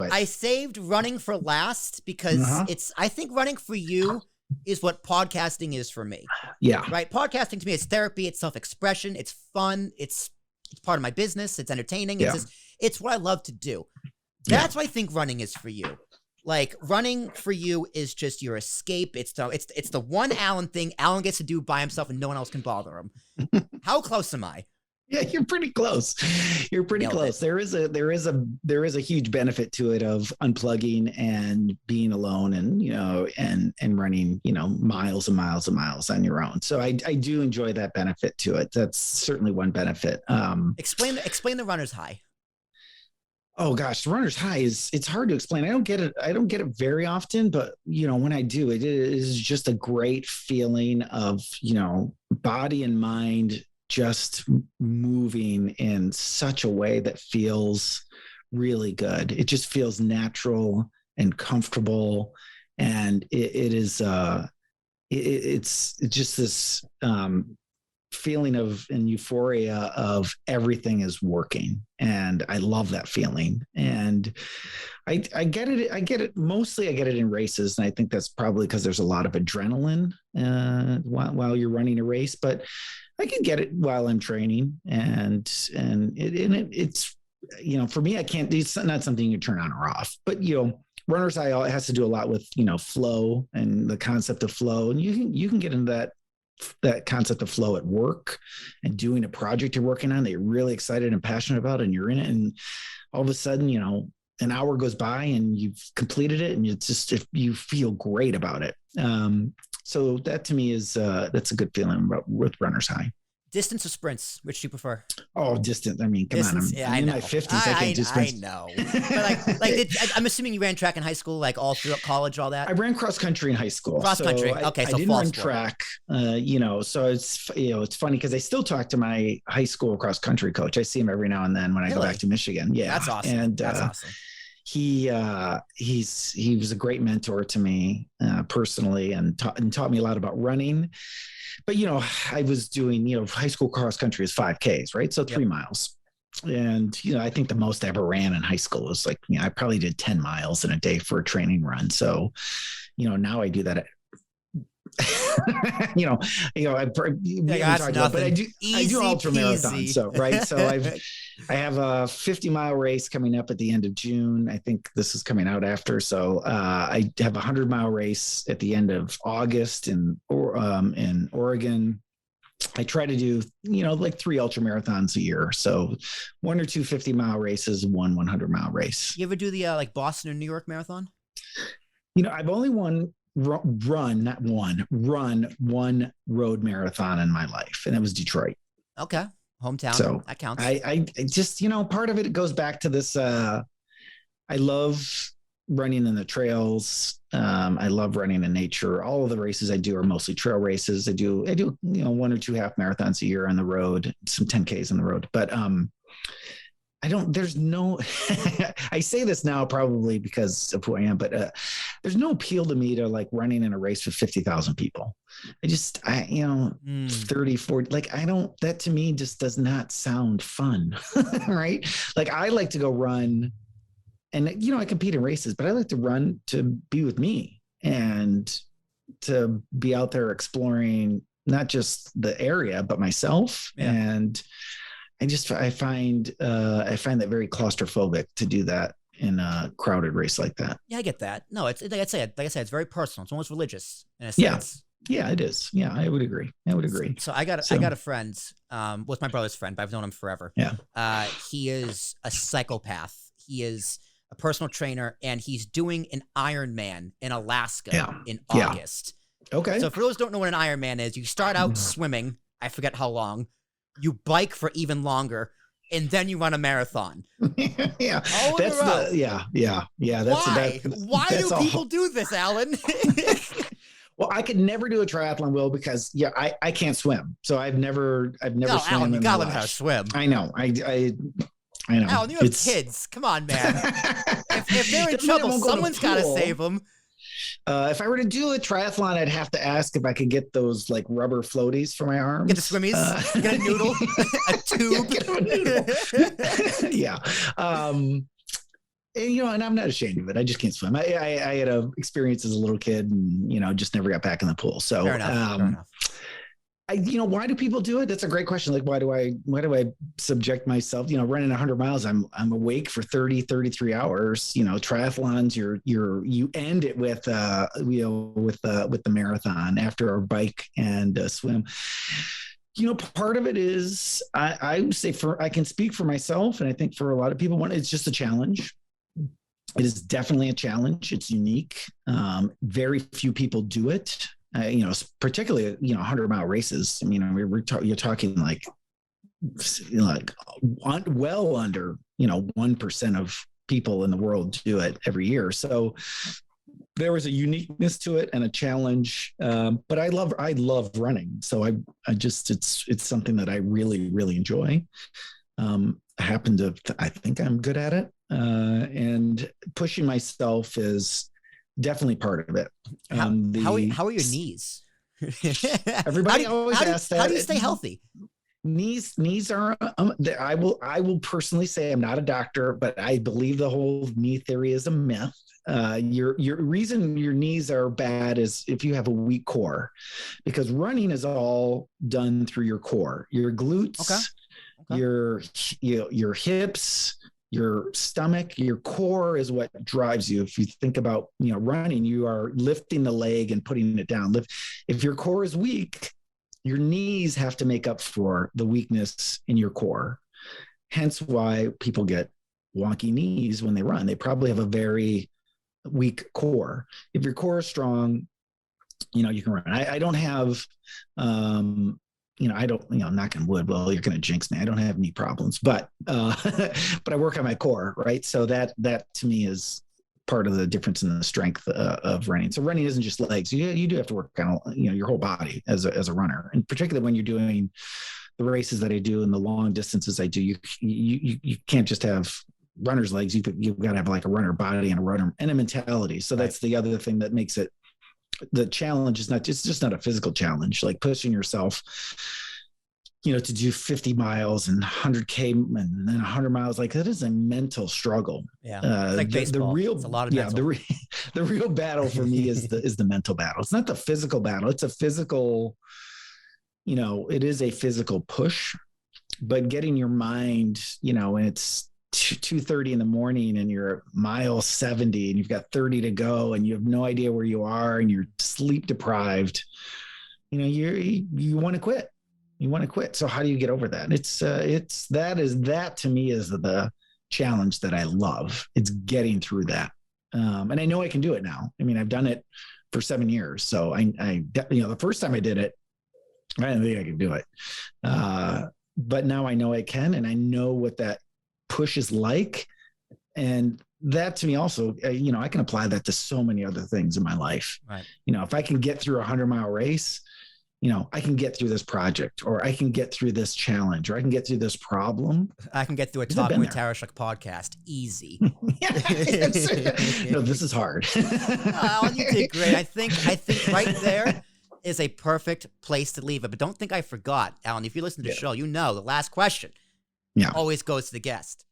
what? I saved running for last because I think running for you is what podcasting is for me. Yeah. Right? Podcasting to me is therapy, it's self-expression, it's fun, it's part of my business, it's entertaining, it's what I love to do. That's what I think running is for you. Like, running for you is just your escape. It's the one Allan thing Allan gets to do by himself and no one else can bother him. How close am I? Yeah, you're pretty close. You're pretty close. There is a huge benefit to it of unplugging and being alone and, and running, miles and miles and miles on your own. So I do enjoy that benefit to it. That's certainly one benefit. Explain the runner's high. Oh gosh, the runner's high it's hard to explain. I don't get it very often, but when I do, it is just a great feeling of, body and mind just moving in such a way that feels really good. It just feels natural and comfortable. And it's just this feeling of and euphoria of everything is working. And I love that feeling. And I get it. Mostly I get it in races. And I think that's probably because there's a lot of adrenaline while you're running a race, but I can get it while I'm training. And it's, for me, it's not something you turn on or off, but runner's high, it has to do a lot with, flow and the concept of flow. And you can get into that concept of flow at work and doing a project you're working on that you're really excited and passionate about, and you're in it. And all of a sudden, an hour goes by and you've completed it and it's just, if you feel great about it. So that to me is, that's a good feeling with runner's high. Distance or sprints? Which do you prefer? Oh, distance. I mean, come on. I'm in my 50s. I can't do sprints. I know. But I'm assuming you ran track in high school, like all through college, all that? I ran cross country in high school. Cross country. Okay, so I didn't run track, so it's funny because I still talk to my high school cross country coach. I see him every now and then when I go back to Michigan. Yeah. That's awesome. And that's awesome. He was a great mentor to me personally and taught me a lot about running. But, I was doing, high school cross country is 5Ks, right? So 3 miles. And, I think the most I ever ran in high school was like, I probably did 10 miles in a day for a training run. So, now I do that. I do ultra marathon. So, right. So I have a 50-mile race coming up at the end of June. I think this is coming out after. So, I have a 100-mile race at the end of August in Oregon. I try to do, like 3 ultra marathons a year. So 1 or 2 50-mile races, 1 100-mile race. You ever do the like Boston or New York marathon? I've only run one road marathon in my life, and it was Detroit. Okay. Hometown. So that counts. I just, part of it goes back to this. I love running in the trails. I love running in nature. All of the races I do are mostly trail races. I do 1 or 2 half marathons a year on the road, some 10Ks on the road, but I say this now probably because of who I am, but there's no appeal to me to like running in a race with 50,000 people. 30, 40, that to me just does not sound fun. Right. Like I like to go run and, I compete in races, but I like to run to be with me and to be out there exploring not just the area, but myself. Yeah. And I find that very claustrophobic to do that in a crowded race like that. Yeah, I get that. No, it's like I said, it's very personal. It's almost religious in a sense. Yeah, it is. Yeah, I would agree. So I got a friend, with my brother's friend, but I've known him forever. Yeah. He is a psychopath. He is a personal trainer, and he's doing an Ironman in Alaska in August. Okay. So for those who don't know what an Ironman is, you start out swimming. I forget how long. You bike for even longer, and then you run a marathon. Yeah. Why do people do this, Allan? Well, I could never do a triathlon, Will, because I can't swim. So I've never swum. Allan, you gotta learn how to swim. I know. I know. Allan, you have kids. Come on, man. if they're in trouble, someone's got to save them. If I were to do a triathlon, I'd have to ask if I could get those like rubber floaties for my arms. Get the swimmies, get a noodle, a tube. Yeah, get a noodle. Yeah. and I'm not ashamed of it. I just can't swim. I had a experience as a little kid, and just never got back in the pool. So, Fair enough. why do people do it? That's a great question. Like, why do I subject myself, running 100 miles? I'm awake for 33 hours, triathlons, you end it with, with the marathon after our bike and swim. Part of it is, I would say I can speak for myself. And I think for a lot of people, it's just a challenge. It is definitely a challenge. It's unique. Very few people do it. Particularly, 100-mile races. I mean, you're talking like well under, 1% of people in the world do it every year. So there was a uniqueness to it and a challenge. But I love running. So it's something that I really, really enjoy. I think I'm good at it. And pushing myself is definitely part of it. How are your knees? Everybody always asks that. How do you stay healthy? Knees are, I will personally say, I'm not a doctor, but I believe the whole knee theory is a myth. Your reason your knees are bad is if you have a weak core, because running is all done through your core, your glutes, your hips, your stomach, your core is what drives you. If you think about, running, you are lifting the leg and putting it down. If your core is weak, your knees have to make up for the weakness in your core. Hence why people get wonky knees when they run. They probably have a very weak core. If your core is strong, you can run. I don't have, I don't, knock on wood. Well, you're going to jinx me. I don't have any problems, but I work on my core, right? So that to me is part of the difference in the strength of running. So running isn't just legs. You do have to work on, your whole body as a runner, and particularly when you're doing the races that I do and the long distances I do, you can't just have runner's legs. You've got to have like a runner body and a runner and a mentality. So that's the other thing that makes it. The challenge is it's just not a physical challenge, like pushing yourself, to do 50 miles and 100K and then 100 miles. Like that is a mental struggle. Yeah. It's like baseball. It's a lot of mental. The real battle for me is the mental battle. It's not the physical battle. It's a physical, it is a physical push, but getting your mind, and it's 2:30 in the morning and you're mile 70 and you've got 30 to go and you have no idea where you are and you're sleep deprived, you want to quit. So how do you get over that? That to me is the challenge that I love. It's getting through that. And I know I can do it now. I mean, I've done it for 7 years. So the first time I did it, I didn't think I could do it. But now I know I can, and I know what that push is like. And that to me also, I can apply that to so many other things in my life. Right. If I can get through a 100-mile race, I can get through this project, or I can get through this challenge, or I can get through this problem. I can get through a Talking with Tarashuk podcast. Easy. No, this is hard. Oh, you did great. I think right there is a perfect place to leave it. But don't think I forgot, Allan. If you listen to the show, the last question always goes to the guest.